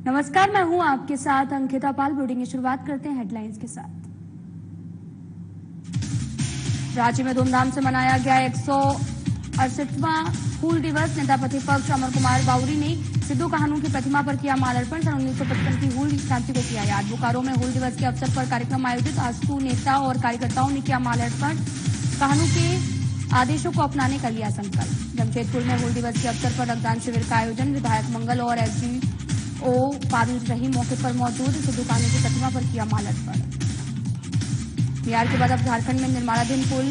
नमस्कार, मैं हूं आपके साथ अंकिता पाल। बुलेटिन की शुरुआत करते हैं हेडलाइंस के साथ। राज्य में धूमधाम से मनाया गया 168वां हूल दिवस। नेता प्रतिपक्ष अमर कुमार बाउरी ने सिद्धू कान्हू की प्रतिमा पर किया माल्यार्पण। सन 1955 की हूल क्रांति को किया याद। बोकारो में हूल दिवस के अवसर पर कार्यक्रम आयोजित। आजसू नेता और कार्यकर्ताओं ने किया माल्यार्पण। कान्हू के आदेशों को अपनाने का लिया संकल्प। जमशेदपुर में हूल दिवस के अवसर पर रक्तदान शिविर का आयोजन। विधायक मंगल और एसडीओ पारुल रही मौके पर मौजूद। सिद्धू कान्हू की प्रतिमा पर किया माल्यार्पण। बिहार के बाद अब झारखंड में निर्माणाधीन पुल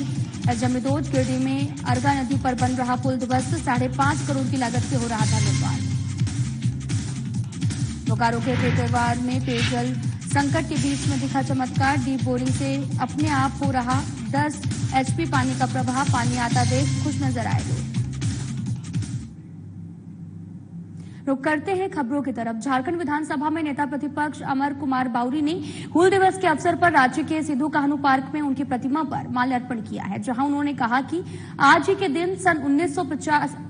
जमीदोज गिरडी में अरगा नदी पर बन रहा पुल ध्वस्त। 5.5 करोड़ की लागत से हो रहा था निर्माण। बोकारो के खेतवार में पेयजल संकट के बीच में दिखा चमत्कार। डीप बोरिंग से अपने आप हो रहा 10 एचपी पानी का प्रवाह। पानी आता देख खुश नजर आए लोग। रुक करते हैं खबरों की तरफ। झारखंड विधानसभा में नेता प्रतिपक्ष अमर कुमार बाउरी ने हूल दिवस के अवसर पर राज्य के सिद्धू कान्हू पार्क में उनकी प्रतिमा पर माल्यार्पण किया है, जहां उन्होंने कहा कि आज ही के दिन सन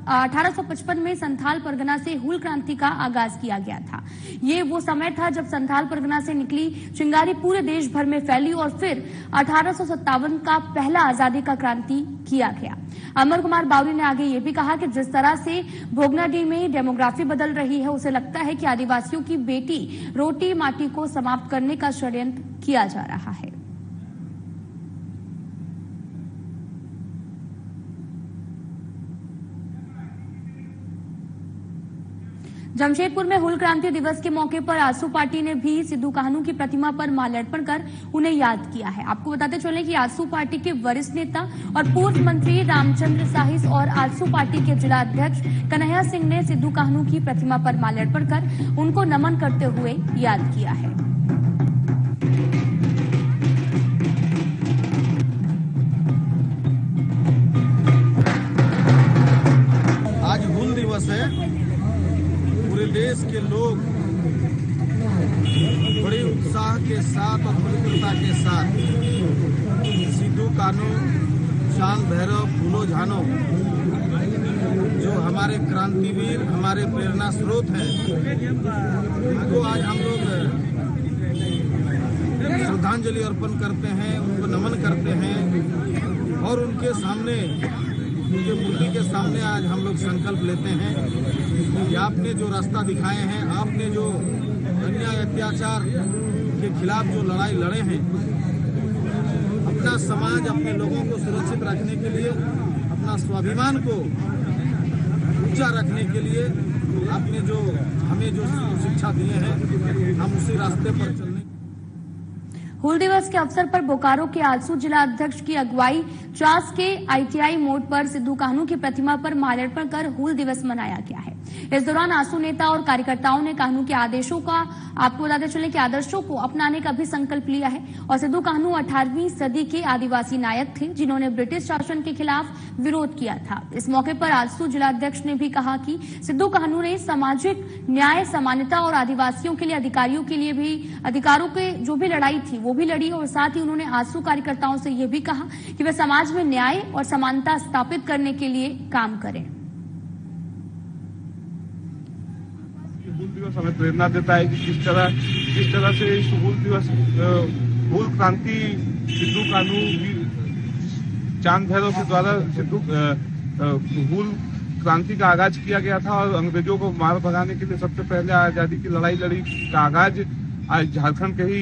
1855 में संथाल परगना से हूल क्रांति का आगाज किया गया था। ये वो समय था जब संथाल परगना से निकली चिंगारी पूरे देश भर में फैली और फिर 1857 का पहला आजादी का क्रांति किया गया। अमर कुमार बाउरी ने आगे ये भी कहा कि जिस तरह से भोगनाडीह में डेमोग्राफी बदल रही है, उसे लगता है कि आदिवासियों की बेटी रोटी माटी को समाप्त करने का षड्यंत्र किया जा रहा है। जमशेदपुर में हूल क्रांति दिवस के मौके पर आजसू पार्टी ने भी सिद्धू कान्हू की प्रतिमा पर माल्यार्पण कर उन्हें याद किया है। आपको बताते चलें कि आजसू पार्टी के वरिष्ठ नेता और पूर्व मंत्री रामचंद्र साहिस और आजसू पार्टी के जिला अध्यक्ष कन्हैया सिंह ने सिद्धू कान्हू की प्रतिमा पर माल्यार्पण कर उनको नमन करते हुए याद किया है। आज हूल दिवस है। पूरे देश के लोग बड़े उत्साह के साथ और पवित्रता के साथ सिद्धू कान्हू, चांद भैरव, फूलो झानो जो हमारे क्रांतिवीर, हमारे प्रेरणा स्रोत हैं, उनको आज हम लोग श्रद्धांजलि अर्पण करते हैं, उनको नमन करते हैं और उनके सामने, उनके मूर्ति के सामने आज हम लोग संकल्प लेते हैं कि आपने जो रास्ता दिखाए हैं, आपने जो अन्याय अत्याचार के खिलाफ जो लड़ाई लड़े हैं, अपना समाज, अपने लोगों को सुरक्षित रखने के लिए, अपना स्वाभिमान को ऊंचा रखने के लिए आपने जो हमें जो शिक्षा दिए हैं, हम उसी रास्ते पर चलने। हूल दिवस के अवसर पर बोकारो के आजसू जिला अध्यक्ष की अगुवाई चास के आईटीआई मोड़ पर सिद्धू कान्हू की प्रतिमा पर माल्यार्पण कर हूल दिवस मनाया गया है। इस दौरान आजसू नेता और कार्यकर्ताओं ने कान्हू के आदेशों का, आपको बताते चले कि आदर्शों को अपनाने का भी संकल्प लिया है। और सिद्धू कान्हू 18वीं सदी के आदिवासी नायक थे, जिन्होंने ब्रिटिश शासन के खिलाफ विरोध किया था। इस मौके पर आजसू जिला अध्यक्ष ने भी कहा कि सिद्धू कान्हू ने सामाजिक न्याय, समानता और आदिवासियों के लिए, अधिकारों के जो भी लड़ाई थी वो भी लड़ी। और साथ ही उन्होंने आजसू कार्यकर्ताओं से यह भी कहा कि वे समाज में न्याय और समानता स्थापित करने के लिए काम करें। हूल दिवस हमें प्रेरणा देता है कि किस तरह से इस हूल दिवस, हूल क्रांति सिद्धू कान्हू चांद भैरव के द्वारा हूल क्रांति का आगाज किया गया था और अंग्रेजों को मार भगाने के लिए सबसे पहले आजादी की लड़ाई लड़ी का आगाज आज झारखंड के ही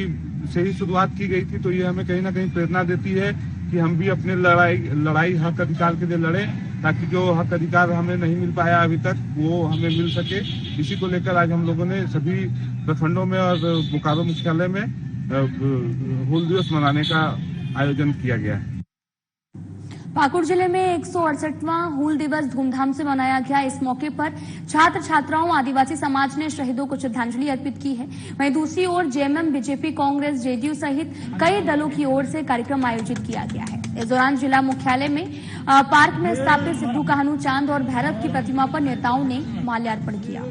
से ही शुरुआत की गई थी। तो ये हमें कहीं ना कहीं प्रेरणा देती है कि हम भी अपने लड़ाई हक अधिकार के लिए लड़ें, ताकि जो हक अधिकार हमें नहीं मिल पाया अभी तक वो हमें मिल सके। इसी को लेकर आज हम लोगों ने सभी प्रखंडों में और बोकारो मुख्यालय में हूल दिवस मनाने का आयोजन किया गया है। पाकुड़ जिले में 168वां हूल दिवस धूमधाम से मनाया गया। इस मौके पर छात्र छात्राओं, आदिवासी समाज ने शहीदों को श्रद्धांजलि अर्पित की है। वहीं दूसरी ओर जेएमएम, बीजेपी, कांग्रेस, जेडीयू सहित कई दलों की ओर से कार्यक्रम आयोजित किया गया है। इस दौरान जिला मुख्यालय में पार्क में स्थापित सिद्धू कान्हू, चांद और भैरव की प्रतिमा पर नेताओं ने माल्यार्पण किया।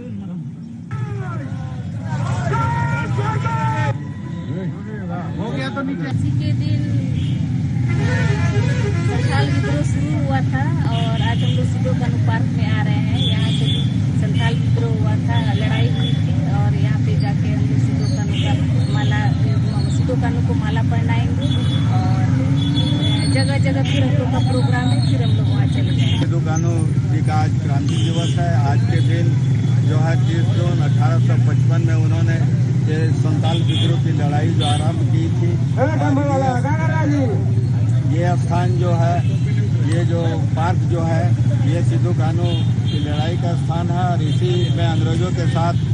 हो गया तो इसी के दिन संथाल विद्रोह शुरू हुआ था और आज हम लोग सिद्धू कान्हू पार्क में आ रहे हैं। यहाँ से संथाल विद्रोह हुआ था, लड़ाई हुई थी और यहाँ पे फिर हम लोग का प्रोग्राम है, फिर हम लोग वहाँ चले जाएंगे। सिद्धू कान्हू जी का आज क्रांति दिवस है। आज के दिन जो है 30 जून 1855 में उन्होंने ये संताल विद्रोह की लड़ाई जो आरंभ की थी। ये स्थान जो है, ये जो पार्क जो है, ये सिद्धू कान्हू की लड़ाई का स्थान है और इसी में अंग्रेजों के साथ,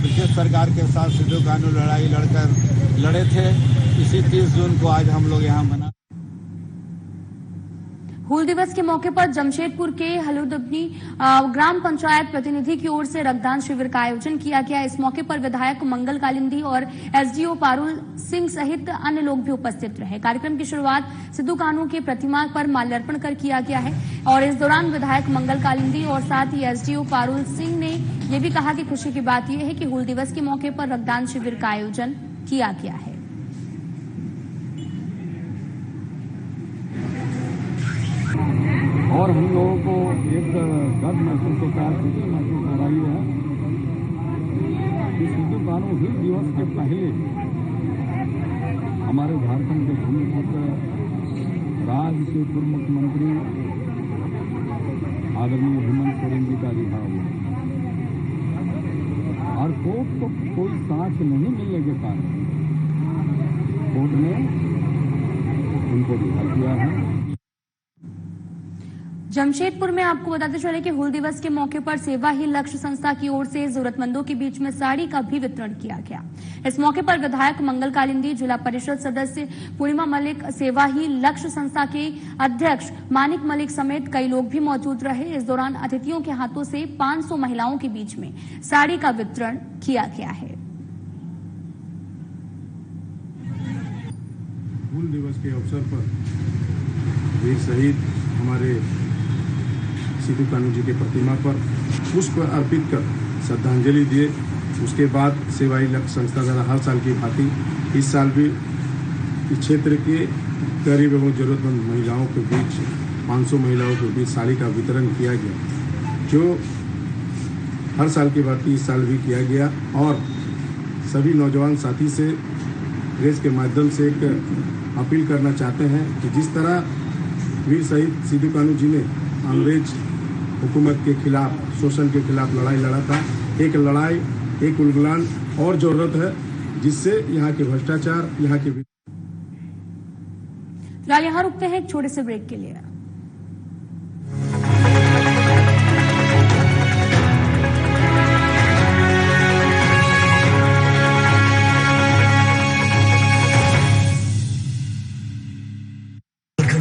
ब्रिटिश सरकार के साथ सिद्धू कान्हू लड़ाई लड़े थे। इसी 30 जून को आज हम लोग यहाँ मना। हूल दिवस के मौके पर जमशेदपुर के हलुदबनी ग्राम पंचायत प्रतिनिधि की ओर से रक्तदान शिविर का आयोजन किया गया। इस मौके पर विधायक मंगल कालिंदी और एसडीओ पारुल सिंह सहित अन्य लोग भी उपस्थित रहे। कार्यक्रम की शुरुआत सिद्धू कान्हू की प्रतिमा पर माल्यार्पण कर किया गया है और इस दौरान विधायक मंगल कालिंदी और साथ ही एसडीओ पारुल सिंह ने यह भी कहा कि खुशी की बात यह है कि हूल दिवस के मौके पर रक्तदान शिविर का आयोजन किया गया है। और हम लोगों को एक गर्व महसूस होता है, खुशी महसूस हो रही है कि सिद्धू कान्हू हूल दिवस के पहले हमारे झारखंड के भूमिपुत्र राज्य के पूर्व मुख्यमंत्री आदरणीय हेमंत सोरेन जी का रिहा हुआ और कोर्ट को कोई साक्ष्य नहीं मिलने के कारण कोर्ट ने उनको रिहा किया है। जमशेदपुर में आपको बताते चले कि हूल दिवस के मौके पर सेवा ही लक्ष्य संस्था की ओर से जरूरतमंदों के बीच में साड़ी का भी वितरण किया गया। इस मौके पर विधायक मंगल कालिंदी, जिला परिषद सदस्य पूर्णिमा मलिक, सेवा ही लक्ष्य संस्था के अध्यक्ष मानिक मलिक समेत कई लोग भी मौजूद रहे। इस दौरान अतिथियों के हाथों से 500 महिलाओं के बीच में साड़ी का वितरण किया गया है। हूल दिवस के अवसर पर वीर शहीद हमारे सिद्धू कान्हू जी के प्रतिमा पर पुष्प अर्पित कर श्रद्धांजलि दिए। उसके बाद सेवा ही लक्ष्य संस्था द्वारा हर साल की भांति इस साल भी इस क्षेत्र के गरीब एवं जरूरतमंद महिलाओं के बीच 500 महिलाओं के बीच साड़ी का वितरण किया गया, जो हर साल की भांति इस साल भी किया गया। और सभी नौजवान साथी से प्रेस के माध्यम से एक अपील करना चाहते हैं कि जिस तरह वीर शहीद सिद्धू कान्हू जी ने अंग्रेज हुकूमत के खिलाफ, शोषण के खिलाफ लड़ाई लड़ा था, एक लड़ाई, एक उलगुलान और जरूरत है जिससे यहाँ के भ्रष्टाचार, यहाँ के फिलहाल यहाँ रुकते हैं एक छोटे से ब्रेक के लिए।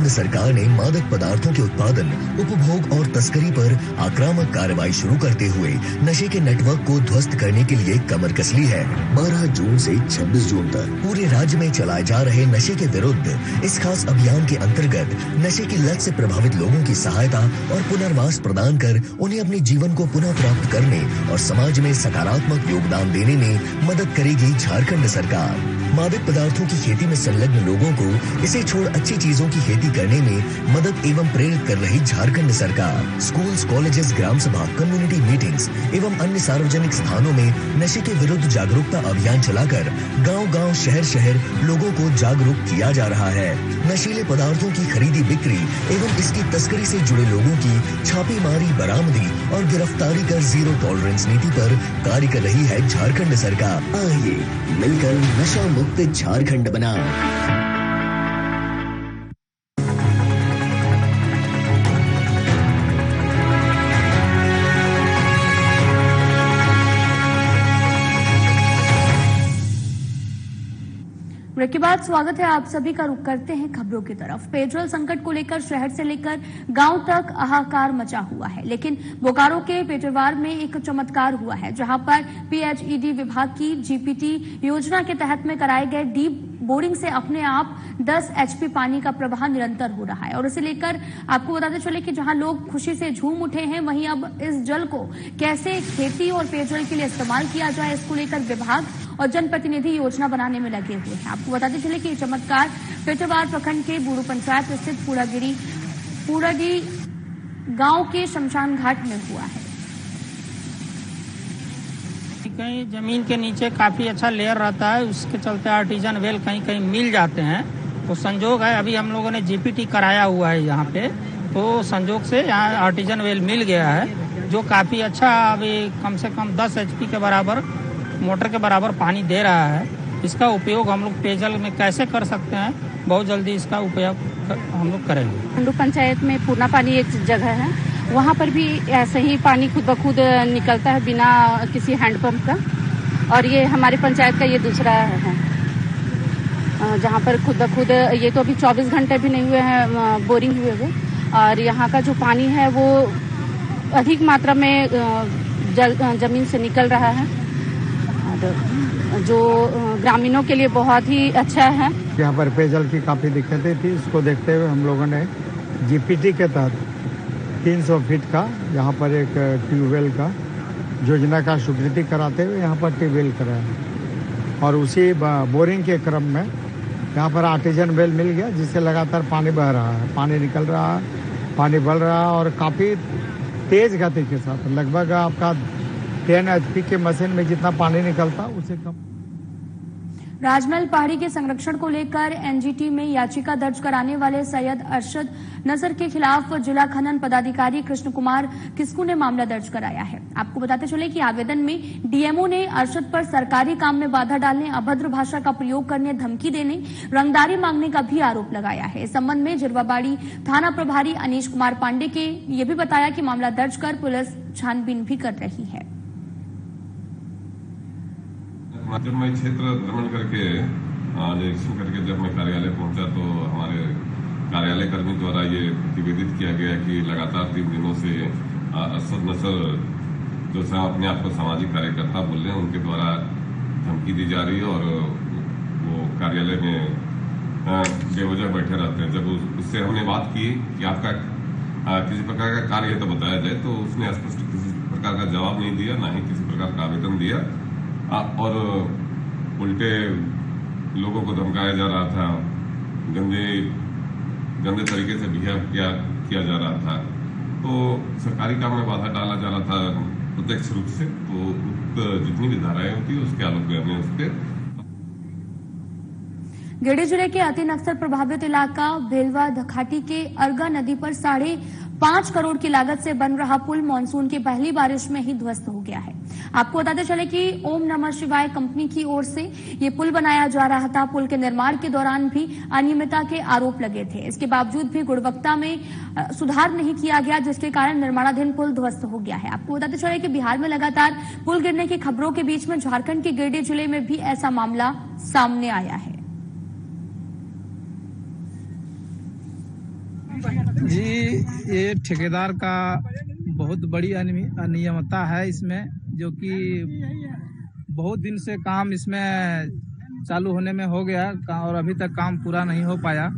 सरकार ने मादक पदार्थों के उत्पादन, उपभोग और तस्करी पर आक्रामक कार्रवाई शुरू करते हुए नशे के नेटवर्क को ध्वस्त करने के लिए कमर कस ली है। 12 जून से 26 जून तक पूरे राज्य में चलाए जा रहे नशे के विरुद्ध इस खास अभियान के अंतर्गत नशे की लत से प्रभावित लोगों की सहायता और पुनर्वास प्रदान कर उन्हें अपने जीवन को पुनः प्राप्त करने और समाज में सकारात्मक योगदान देने में मदद करेगी झारखंड सरकार। मादक पदार्थों की खेती में संलग्न लोगों को इसे छोड़ अच्छी चीजों की खेती करने में मदद एवं प्रेरित कर रही झारखंड सरकार स्कूल्स, कॉलेजेस, ग्राम सभा, कम्युनिटी मीटिंग्स एवं अन्य सार्वजनिक स्थानों में नशे के विरुद्ध जागरूकता अभियान चलाकर गांव-गांव, शहर-शहर लोगों को जागरूक किया जा रहा है। नशीले पदार्थों की खरीदी, बिक्री एवं इसकी तस्करी से जुड़े लोगों की छापेमारी, बरामदी और गिरफ्तारी कर जीरो टॉलरेंस नीति पर कार्य कर रही है झारखंड सरकार। आइए मिलकर नशा मुक्त झारखंड बनाएं। ब्रेक के बाद स्वागत है आप सभी का। रुख करते हैं खबरों की तरफ। पेयजल संकट को लेकर शहर से लेकर गांव तक हाहाकार मचा हुआ है, लेकिन बोकारो के पेटरवार में एक चमत्कार हुआ है, जहां पर पीएचईडी विभाग की जीपीटी योजना के तहत में कराए गए डीप बोरिंग से अपने आप 10 एचपी पानी का प्रवाह निरंतर हो रहा है। और इसे लेकर आपको बताते चले कि जहां लोग खुशी से झूम उठे हैं, वहीं अब इस जल को कैसे खेती और पेयजल के लिए इस्तेमाल किया जाए, इसको लेकर विभाग और जनप्रतिनिधि योजना बनाने में लगे हुए हैं। आपको बताते चले कि ये चमत्कार पेटरवार प्रखंड के बूरू पंचायत स्थित पूरागिरी गांव के शमशान घाट में हुआ है। कहीं जमीन के नीचे काफी अच्छा लेयर रहता है, उसके चलते आर्टिजन वेल कहीं कहीं मिल जाते हैं, तो संजोग है अभी हम लोगों ने जीपीटी कराया हुआ है यहाँ पे, तो संजोग से यहाँ आर्टिजन वेल मिल गया है जो काफ़ी अच्छा अभी कम से कम 10 HP के बराबर मोटर के बराबर पानी दे रहा है। इसका उपयोग हम लोग पेयजल में कैसे कर सकते हैं, बहुत जल्दी इसका उपयोग हम लोग करेंगे। खंडू पंचायत में पूर्णा पानी एक जगह है, वहाँ पर भी ऐसे ही पानी खुद ब खुद निकलता है बिना किसी हैंडपंप का, और ये हमारी पंचायत का ये दूसरा है जहाँ पर खुद ब खुद, ये तो अभी 24 घंटे भी नहीं हुए हैं बोरिंग हुए हुए, और यहाँ का जो पानी है वो अधिक मात्रा में जमीन से निकल रहा है, और जो ग्रामीणों के लिए बहुत ही अच्छा है। यहाँ पर पेयजल की काफ़ी दिक्कतें थी, इसको देखते हुए हम लोगों ने जीपीटी के तहत 300 फीट का यहाँ पर एक ट्यूबवेल का योजना का स्वीकृति कराते हुए यहाँ पर ट्यूबवेल कराया, और उसी बोरिंग के क्रम में यहाँ पर आर्टिजन वेल मिल गया जिससे लगातार पानी बह रहा है, पानी निकल रहा है, पानी बढ़ रहा है, और काफ़ी तेज गति के साथ, लगभग आपका 10 HP के मशीन में जितना पानी निकलता उससे कम। राजमहल पहाड़ी के संरक्षण को लेकर एनजीटी में याचिका दर्ज कराने वाले सैयद अरशद नसर के खिलाफ जिला खनन पदाधिकारी कृष्ण कुमार किस्कू ने मामला दर्ज कराया है। आपको बताते चले कि आवेदन में डीएमओ ने अरशद पर सरकारी काम में बाधा डालने, अभद्र भाषा का प्रयोग करने, धमकी देने, रंगदारी मांगने का भी आरोप लगाया है। इस संबंध में जिरवाबाड़ी थाना प्रभारी अनीश कुमार पांडे के ये भी बताया कि मामला दर्ज कर पुलिस छानबीन भी कर रही है। जब मैं क्षेत्र भ्रमण करके निरीक्षण करके जब मैं कार्यालय पहुंचा तो हमारे कार्यालय कर्मी द्वारा ये प्रतिवेदित किया गया कि लगातार 3 दिनों से अरशद नसर जो अपने आप को सामाजिक कार्यकर्ता बोल रहे हैं, उनके द्वारा धमकी दी जा रही है और वो कार्यालय में बेवजह बैठे रहते हैं। जब उससे हमने बात की कि आपका किसी प्रकार का कार्य तो बताया जाए, तो उसने स्पष्ट किसी प्रकार का जवाब नहीं दिया, ना ही किसी प्रकार का आवेदन दिया, और उल्टे लोगों को धमकाया जा रहा था, गंदे तरीके से बिहेव किया जा रहा था। तो सरकारी काम में बाधा डाला जा रहा था प्रत्यक्ष रूप से, तो जितनी भी धाराएं होती है उसके आलोक में हमने उसके। गिरिडीह जिले के अति नक्सल प्रभावित इलाका भेलवा धखाटी के अर्गा नदी पर 5.5 करोड़ की लागत से बन रहा पुल मानसून की पहली बारिश में ही ध्वस्त हो गया है। आपको बताते चले कि ओम नमः शिवाय कंपनी की ओर से ये पुल बनाया जा रहा था। पुल के निर्माण के दौरान भी अनियमितता के आरोप लगे थे। इसके बावजूद भी गुणवत्ता में सुधार नहीं किया गया, जिसके कारण निर्माणाधीन पुल ध्वस्त हो गया है। आपको बताते चले कि बिहार में लगातार पुल गिरने की खबरों के बीच में झारखंड के गिरिडीह जिले में भी ऐसा मामला सामने आया है। जी, ये ठेकेदार का बहुत बड़ी अनियमितता है इसमें, जो कि बहुत दिन से काम इसमें चालू होने में हो गया और अभी तक काम पूरा नहीं हो पाया,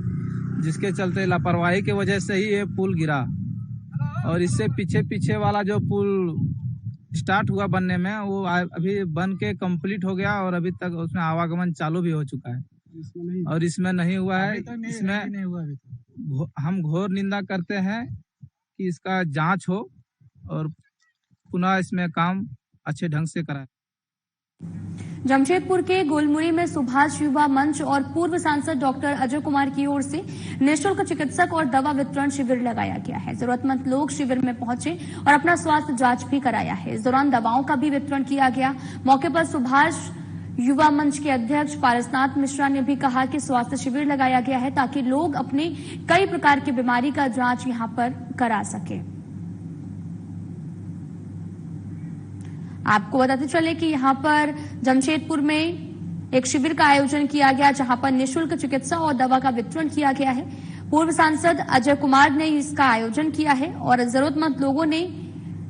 जिसके चलते लापरवाही के वजह से ही ये पुल गिरा। और इससे पीछे वाला जो पुल स्टार्ट हुआ बनने में, वो अभी बन के कंप्लीट हो गया और अभी तक उसमें आवागमन चालू भी हो चुका है, और इसमें नहीं हुआ है। इसमें हम घोर निंदा करते हैं कि इसका जांच हो और पुनः इसमें काम अच्छे ढंग से कराए। जमशेदपुर के गोलमुरी में सुभाष युवा मंच और पूर्व सांसद डॉक्टर अजय कुमार की ओर से निःशुल्क चिकित्सक और दवा वितरण शिविर लगाया गया है। जरूरतमंद लोग शिविर में पहुंचे और अपना स्वास्थ्य जांच भी कराया है। इस दौरान दवाओं का भी वितरण किया गया। मौके पर सुभाष युवा मंच के अध्यक्ष पारसनाथ मिश्रा ने भी कहा कि स्वास्थ्य शिविर लगाया गया है ताकि लोग अपने कई प्रकार की बीमारी का जांच यहां पर करा सके। आपको बताते चले कि यहां पर जमशेदपुर में एक शिविर का आयोजन किया गया, जहां पर निःशुल्क चिकित्सा और दवा का वितरण किया गया है। पूर्व सांसद अजय कुमार ने इसका आयोजन किया है और जरूरतमंद लोगों ने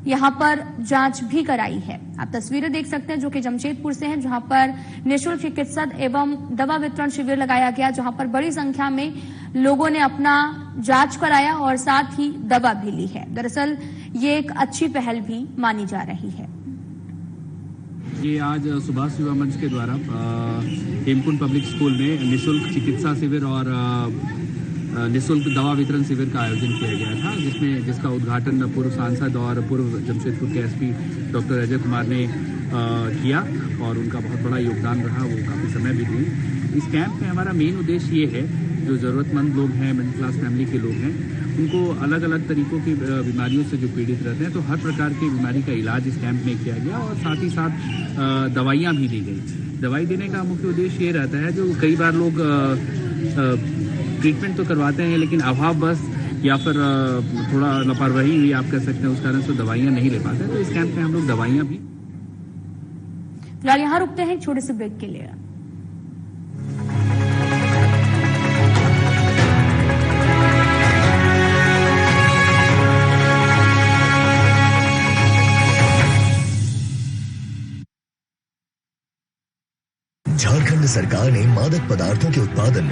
यहां पर जांच भी कराई है। आप तस्वीरें देख सकते हैं जो कि जमशेदपुर से हैं, जहां पर निःशुल्क चिकित्सा एवं दवा वितरण शिविर लगाया गया, जहां पर बड़ी संख्या में लोगों ने अपना जांच कराया और साथ ही दवा भी ली है। दरअसल ये एक अच्छी पहल भी मानी जा रही है। ये आज सुभाष युवा मंच के द्वारा हेमकुंड पब्लिक स्कूल में निःशुल्क चिकित्सा शिविर और निःशुल्क दवा वितरण शिविर का आयोजन किया गया था, जिसका उद्घाटन पूर्व सांसद और पूर्व जमशेदपुर के एसपी डॉक्टर अजय कुमार ने किया और उनका बहुत बड़ा योगदान रहा, वो काफ़ी समय भी दिए। इस कैंप में हमारा मेन उद्देश्य ये है जो ज़रूरतमंद लोग हैं, मिडिल क्लास फैमिली के लोग हैं, उनको अलग अलग तरीकों की बीमारियों से जो पीड़ित रहते हैं, तो हर प्रकार की बीमारी का इलाज इस कैंप में किया गया और साथ ही साथ दवाइयाँ भी दी गई। दवाई देने का मुख्य उद्देश्य ये रहता है, जो कई बार लोग ट्रीटमेंट तो करवाते हैं लेकिन अभाव बस या फिर थोड़ा लापरवाही हुई आप कह सकते हैं, उस कारण से दवाइयाँ नहीं ले पाते, तो इस कैंप में हम लोग दवाइयाँ भी। फिलहाल यहाँ रुकते हैं छोटे से ब्रेक के लिए। झारखंड सरकार ने मादक पदार्थों के उत्पादन,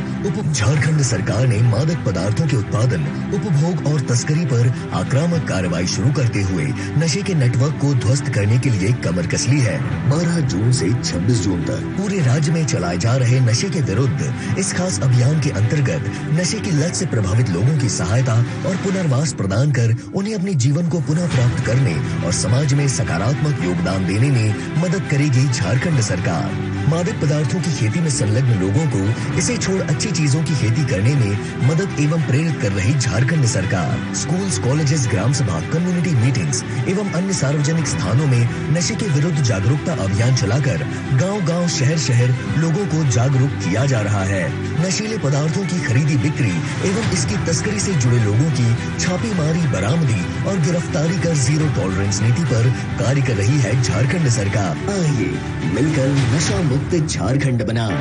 उपभोग और तस्करी पर आक्रामक कार्रवाई शुरू करते हुए नशे के नेटवर्क को ध्वस्त करने के लिए कमर कस ली है। 12 जून से 26 जून तक पूरे राज्य में चलाए जा रहे नशे के विरुद्ध इस खास अभियान के अंतर्गत नशे की लत से प्रभावित लोगों की सहायता और पुनर्वास प्रदान कर उन्हें अपने जीवन को पुनः प्राप्त करने और समाज में सकारात्मक योगदान देने में मदद करेगी झारखंड सरकार। मादक पदार्थों की खेती में संलग्न लोगों को इसे छोड़ अच्छी चीजों की खेती करने में मदद एवं प्रेरित कर रही झारखंड सरकार स्कूल्स, कॉलेजेस, ग्राम सभा, कम्युनिटी मीटिंग्स एवं अन्य सार्वजनिक स्थानों में नशे के विरुद्ध जागरूकता अभियान चलाकर गांव-गांव, शहर-शहर लोगों को जागरूक किया जा रहा है। नशीले पदार्थों की खरीदी बिक्री एवं इसकी तस्करी से जुड़े लोगों की छापेमारी, बरामदी और गिरफ्तारी कर जीरो टॉलरेंस नीति पर कार्य कर रही है झारखंड सरकार। आइए मिलकर नशा मुक्त झारखंड बनाएं।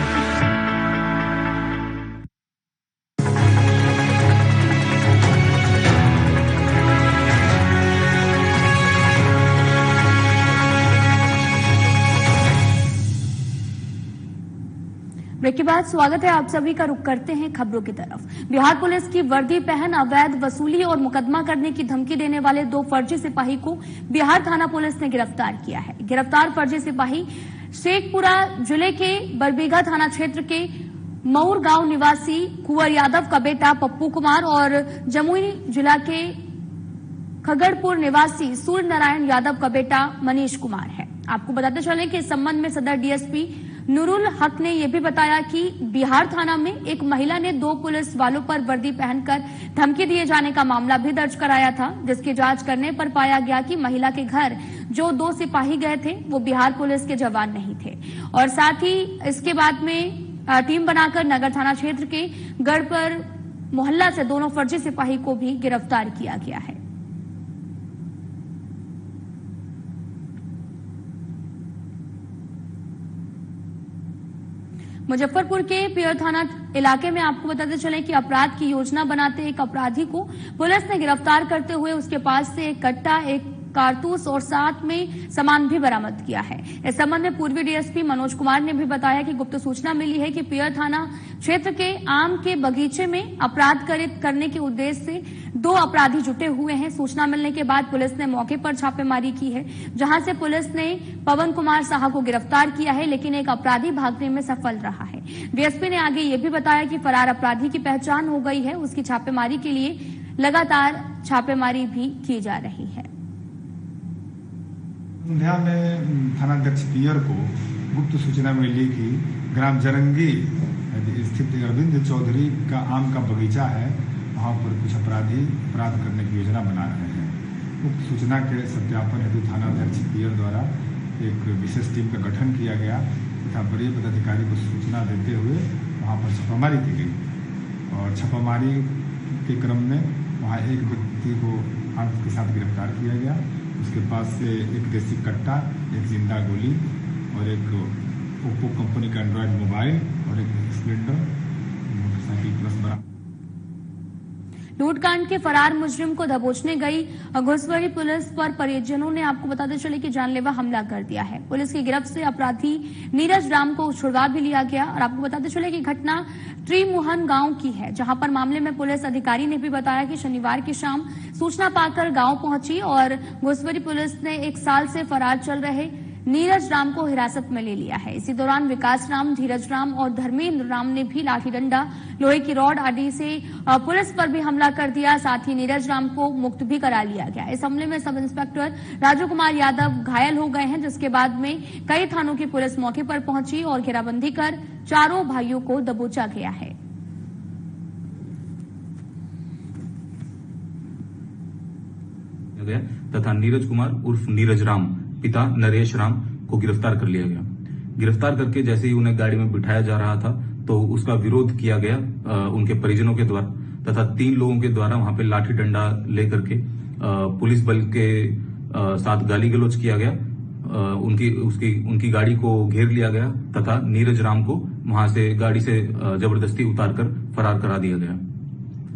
ब्रेक के बाद स्वागत है आप सभी का। रुख करते हैं खबरों की तरफ। बिहार पुलिस की वर्दी पहन अवैध वसूली और मुकदमा करने की धमकी देने वाले 2 फर्जी सिपाही को बिहार थाना पुलिस ने गिरफ्तार किया है। गिरफ्तार फर्जी सिपाही शेखपुरा जिले के बरबीघा थाना क्षेत्र के मऊर गांव निवासी कुंवर यादव का बेटा पप्पू कुमार और जमुई जिला के खगड़पुर निवासी सूर्य नारायण यादव का बेटा मनीष कुमार है। आपको बताते चलें कि इस संबंध में सदर डीएसपी नूरुल हक ने यह भी बताया कि बिहार थाना में एक महिला ने 2 पुलिस वालों पर वर्दी पहनकर धमकी दिए जाने का मामला भी दर्ज कराया था, जिसकी जांच करने पर पाया गया कि महिला के घर जो 2 सिपाही गए थे वो बिहार पुलिस के जवान नहीं थे। और साथ ही इसके बाद में टीम बनाकर नगर थाना क्षेत्र के गढ़पर मोहल्ला से दोनों फर्जी सिपाही को भी गिरफ्तार किया गया है। मुजफ्फरपुर के पियर थाना इलाके में आपको बताते चले कि अपराध की योजना बनाते एक अपराधी को पुलिस ने गिरफ्तार करते हुए उसके पास से एक कट्टा, एक कारतूस और साथ में सामान भी बरामद किया है। इस संबंध में पूर्वी डीएसपी मनोज कुमार ने भी बताया कि गुप्त सूचना मिली है कि पियर थाना क्षेत्र के आम के बगीचे में अपराध करने के उद्देश्य से 2 अपराधी जुटे हुए हैं। सूचना मिलने के बाद पुलिस ने मौके पर छापेमारी की है, जहां से पुलिस ने पवन कुमार साहा को गिरफ्तार किया है, लेकिन एक अपराधी भागने में सफल रहा है। डीएसपी ने आगे ये भी बताया कि फरार अपराधी की पहचान हो गई है। उसकी छापेमारी के लिए लगातार छापेमारी भी की जा रही है। संध्या में थानाध्यक्ष पियर को गुप्त सूचना मिली कि ग्राम जरंगी स्थित अरविंद चौधरी का आम का बगीचा है, वहाँ पर कुछ अपराधी अपराध करने की योजना बना रहे हैं। गुप्त सूचना के सत्यापन हेतु थानाध्यक्ष पियर द्वारा एक विशेष टीम का गठन किया गया तथा वरीय पदाधिकारी को सूचना देते हुए वहाँ पर छापामारी की गई और छापामारी के क्रम में वहाँ एक व्यक्ति को आर्म्स के साथ गिरफ्तार किया गया। उसके पास से एक देसी कट्टा, एक जिंदा गोली और एक ओप्पो कंपनी का एंड्रॉयड मोबाइल और एक स्प्लेंडर मोटरसाइकिल प्लस बरामद। लूटकांड के फरार मुजरिम को दबोचने गई घुसपैठी पुलिस पर परिजनों ने आपको बताते चले कि जानलेवा हमला कर दिया है। पुलिस की गिरफ्त से अपराधी नीरज राम को छुड़वा भी लिया गया। और आपको बताते चले कि घटना त्रिमुहन गांव की है, जहां पर मामले में पुलिस अधिकारी ने भी बताया कि शनिवार की शाम सूचना पाकर गांव पहुंची और घुसपैठी पुलिस ने 1 साल से फरार चल रहे नीरज राम को हिरासत में ले लिया है। इसी दौरान विकास राम, धीरज राम और धर्मेंद्र राम ने भी लाठी डंडा, लोहे की रॉड आदि से पुलिस पर भी हमला कर दिया। साथ ही नीरज राम को मुक्त भी करा लिया गया। इस हमले में सब इंस्पेक्टर राजू कुमार यादव घायल हो गए हैं, जिसके बाद में कई थानों की पुलिस मौके पर पहुंची और घेराबंदी कर चारों भाइयों को दबोचा गया है। गया तथा नीरज कुमार उर्फ नीरज राम पिता नरेश राम को गिरफ्तार कर लिया गया। गिरफ्तार करके जैसे ही उन्हें गाड़ी में बिठाया जा रहा था तो उसका विरोध किया गया उनके परिजनों के द्वारा तथा 3 लोगों के द्वारा वहां पे लाठी डंडा लेकर के पुलिस बल के साथ गाली गलौज किया गया। उनकी गाड़ी को घेर लिया गया तथा नीरज राम को वहां से गाड़ी से जबरदस्ती उतारकर फरार करा दिया गया।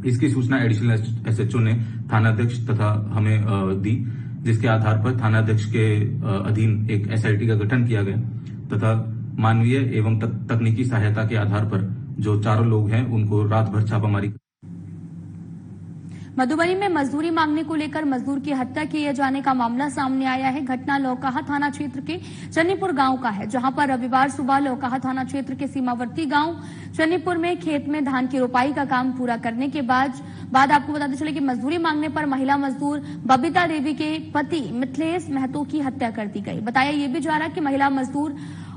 इसकी सूचना एडिशनल एसएचओ ने थानाध्यक्ष तथा हमें दी, जिसके आधार पर थानाध्यक्ष के अधीन एक एसआईटी का गठन किया गया तथा मानवीय एवं तकनीकी सहायता के आधार पर जो 4 लोग हैं उनको रात भर छापामारी। मधुबनी में मजदूरी मांगने को लेकर मजदूर की हत्या किए जाने का मामला सामने आया है। घटना लौकाहा थाना क्षेत्र के चन्नीपुर गांव का है, जहां पर रविवार सुबह लौकाहा थाना क्षेत्र के सीमावर्ती गांव चन्नीपुर में खेत में धान की रोपाई का काम पूरा करने के बाद आपको बताते चले कि मजदूरी मांगने पर महिला मजदूर बबीता देवी के पति मिथिलेश महतो की हत्या कर दी गई। बताया ये भी जा रहा कि महिला मजदूर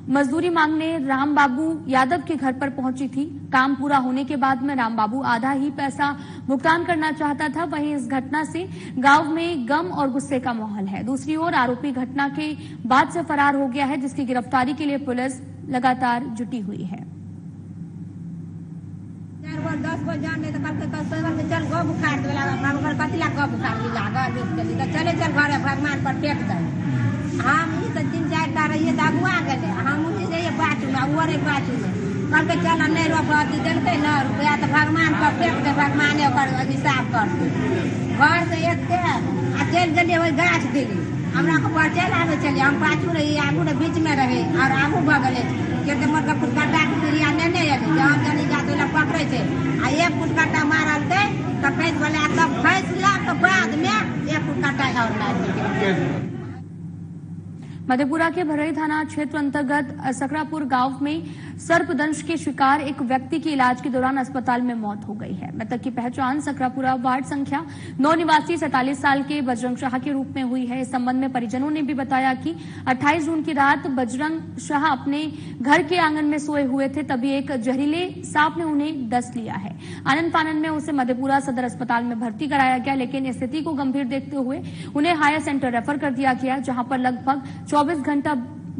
मजदूरी मांगने राम बाबू यादव के घर पर पहुंची थी। काम पूरा होने के बाद में राम बाबू आधा ही पैसा भुगतान करना चाहता था। वहीं इस घटना से गांव में गम और गुस्से का माहौल है। दूसरी ओर आरोपी घटना के बाद से फरार हो गया है, जिसकी गिरफ्तारी के लिए पुलिस लगातार जुटी हुई है। 10 को जाने तो चल गो बुखार चले चल घर भगवान पर टेक दे। हम 3-4 तार रहिए तो अगुआ गए, हम उसी बात और एक बात कल के चल नहीं रोपी देते न रुपया तो भगवान पर फेंक दे, भगवान हिसाब करते। घर से एक चल गए वही गाछ दिली हमरा को परिचय लागे चलिए। हम पाछू रही आगू बीच में रहे और आगू भगले मतलब कुटकट्टा के क्रिया नहीं जहाँ जनी जाते पकड़े थे आ एक कुटकट्टा मारल थे तो फैस बोले तब फैसला के बाद में एक कुटकट्टा और मार। मधेपुरा के भरई थाना क्षेत्र अंतर्गत सकरापुर गांव में सर्पदंश के शिकार एक व्यक्ति की इलाज के दौरान अस्पताल में मौत हो गई है। मृतक की पहचान सकरापुरा वार्ड संख्या 9 निवासी 47 साल के बजरंग शाह के रूप में हुई है। इस संबंध में परिजनों ने भी बताया कि 28 जून की रात बजरंग शाह अपने घर के आंगन में सोए हुए थे, तभी एक जहरीले सांप ने उन्हें डस लिया है। आनंद फानन में उसे मधेपुरा सदर अस्पताल में भर्ती कराया गया, लेकिन स्थिति को गंभीर देखते हुए उन्हें हायर सेंटर रेफर कर दिया गया, जहां पर लगभग 24 घंटा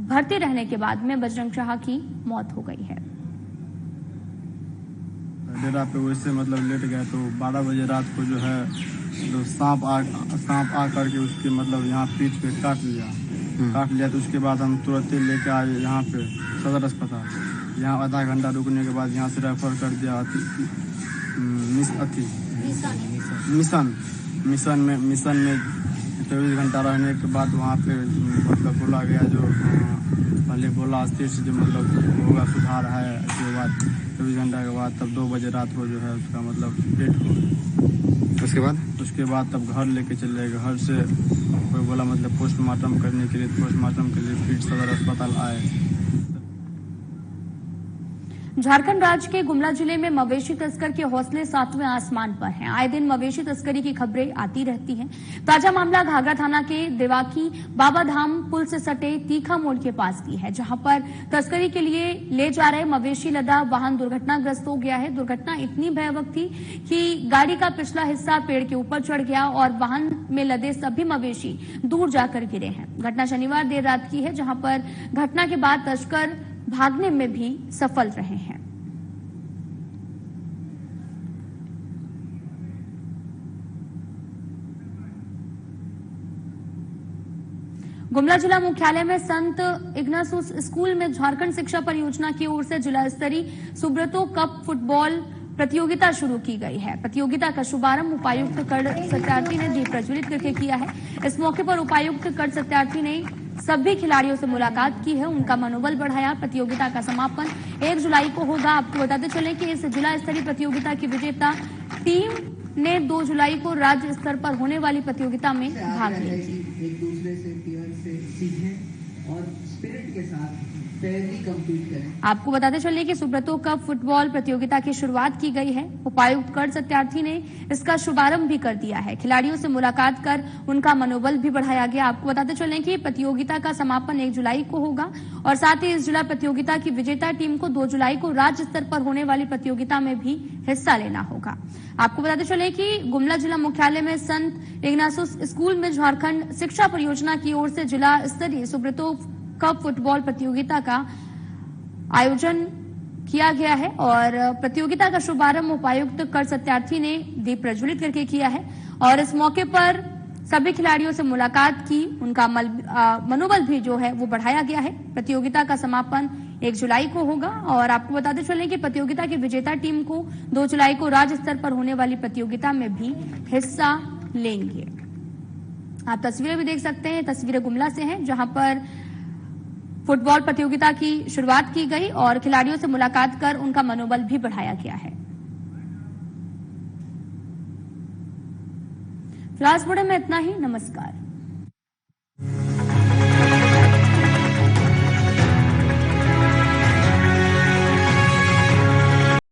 भर्ती रहने के बाद में बजरंग शाह की मौत हो गई है। डेरा पे वैसे मतलब लेट गया तो 12 बजे रात को जो है तो सांप आ करके उसके मतलब यहाँ पीठ पे काट लिया तो उसके बाद हम तुरंत लेके आए यहाँ पे सदर अस्पताल। यहाँ आधा घंटा रुकने के बाद यहाँ से रेफर कर दिया मिशन में 24 घंटा रहने के बाद वहाँ पे मतलब बोला गया जो पहले बोला अस्थिर से जो मतलब होगा सुधार है। उसके बाद 24 घंटा के बाद तब 2 बजे रात को जो है उसका मतलब डेथ हो। उसके बाद तब घर लेके चले गए। घर से कोई बोला मतलब पोस्टमार्टम करने के लिए, पोस्टमार्टम के लिए फिर सदर अस्पताल आए। झारखंड राज्य के गुमला जिले में मवेशी तस्कर के हौसले 7वें आसमान पर हैं। आए दिन मवेशी तस्करी की खबरें आती रहती हैं। ताजा मामला घाघरा थाना के देवाकी बाबा धाम पुल से सटे तीखा मोड़ के पास की है, जहां पर तस्करी के लिए ले जा रहे मवेशी लदा वाहन दुर्घटनाग्रस्त हो गया है। दुर्घटना इतनी भयावह थी कि गाड़ी का पिछला हिस्सा पेड़ के ऊपर चढ़ गया और वाहन में लदे सभी मवेशी दूर जाकर गिरे हैं। घटना शनिवार देर रात की है, जहां पर घटना के बाद तस्कर भागने में भी सफल रहे हैं। गुमला जिला मुख्यालय में संत इग्नासुस स्कूल में झारखंड शिक्षा परियोजना की ओर से जिला स्तरीय सुब्रतो कप फुटबॉल प्रतियोगिता शुरू की गई है। प्रतियोगिता का शुभारंभ उपायुक्त कर्ण सत्यार्थी ने दीप प्रज्वलित करके किया है। इस मौके पर उपायुक्त कर्ण सत्यार्थी ने सभी खिलाड़ियों से मुलाकात की है, उनका मनोबल बढ़ाया। प्रतियोगिता का समापन 1 जुलाई को होगा। आपको बताते चलें कि इस जिला स्तरीय प्रतियोगिता की विजेता टीम ने 2 जुलाई को राज्य स्तर पर होने वाली प्रतियोगिता में भाग लिया। एक दूसरे से प्यार से सीखें और स्पिरिट के साथ फेयरली कंपीट करें। आपको बताते चलिए कि सुब्रतो कप फुटबॉल प्रतियोगिता की शुरुआत की गई है। उपायुक्त कर सत्यार्थी ने इसका शुभारंभ भी कर दिया है। खिलाड़ियों से मुलाकात कर उनका मनोबल भी बढ़ाया गया। आपको बताते चलें कि प्रतियोगिता का समापन 1 जुलाई को होगा और साथ ही इस जिला प्रतियोगिता की विजेता टीम को 2 जुलाई को राज्य स्तर पर होने वाली प्रतियोगिता में भी हिस्सा लेना होगा। आपको बताते चलें कि गुमला जिला मुख्यालय में संत इग्नासुस स्कूल में झारखंड शिक्षा परियोजना की ओर से जिला स्तरीय सुब्रतो कप फुटबॉल प्रतियोगिता का आयोजन किया गया है और प्रतियोगिता का शुभारंभ उपायुक्त कर सत्यार्थी ने दीप प्रज्वलित करके किया है और इस मौके पर सभी खिलाड़ियों से मुलाकात की, उनका मनोबल भी जो है वो बढ़ाया गया है। प्रतियोगिता का समापन 1 जुलाई को होगा और आपको बताते चलें कि प्रतियोगिता की विजेता टीम को 2 जुलाई को राज्य स्तर पर होने वाली प्रतियोगिता में भी हिस्सा लेंगे। आप तस्वीरें भी देख सकते हैं, तस्वीरें गुमला से हैं जहां पर फुटबॉल प्रतियोगिता की शुरुआत की गई और खिलाड़ियों से मुलाकात कर उनका मनोबल भी बढ़ाया गया है। फिलहाल इस बुलेटिन में इतना ही। नमस्कार।